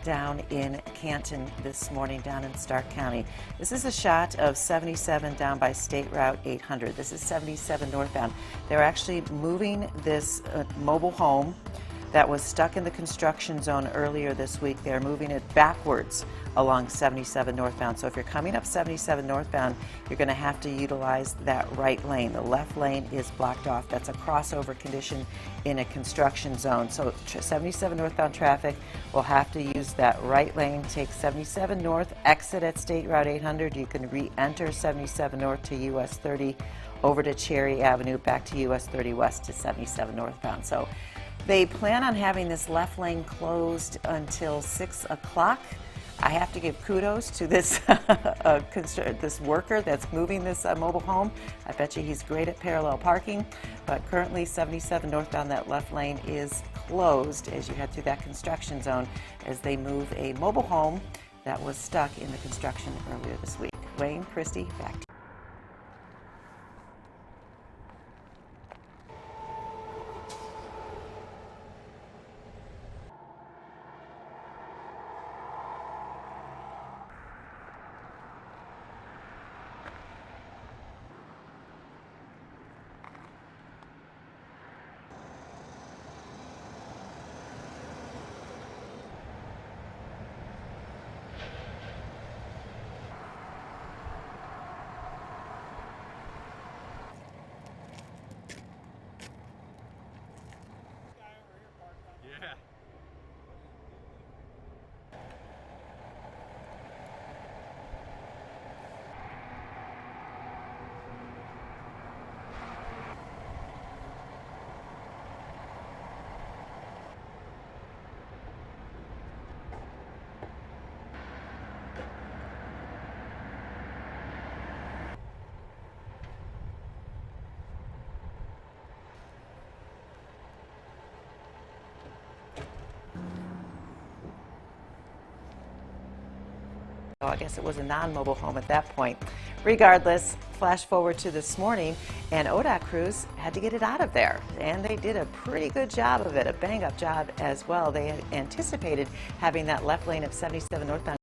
down in Canton this morning, down in Stark County. This is a shot of 77 down by State Route 800. This is 77 northbound. They're actually moving this mobile home that was stuck in the construction zone earlier this week. They're moving it backwards along 77 northbound. So if you're coming up 77 northbound, you're going to have to utilize that right lane. The left lane is blocked off. That's a crossover condition in a construction zone. So 77 northbound traffic will have to use that right lane. Take 77 north, exit at State Route 800. You can re-enter 77 north to US 30, over to Cherry Avenue, back to US 30 west to 77 northbound. So they plan on having this left lane closed until 6 o'clock. I have to give kudos to this this worker that's moving this mobile home. I bet you he's great at parallel parking, but currently 77 northbound, that left lane is closed as you head through that construction zone as they move a mobile home that was stuck in the construction earlier this week. Wayne, Christy, back to you. Yeah. I guess it was a non-mobile home at that point. Regardless, flash forward to this morning, and ODOT crews had to get it out of there, and they did a pretty good job of it, a bang-up job as well. They had anticipated having that left lane of 77 northbound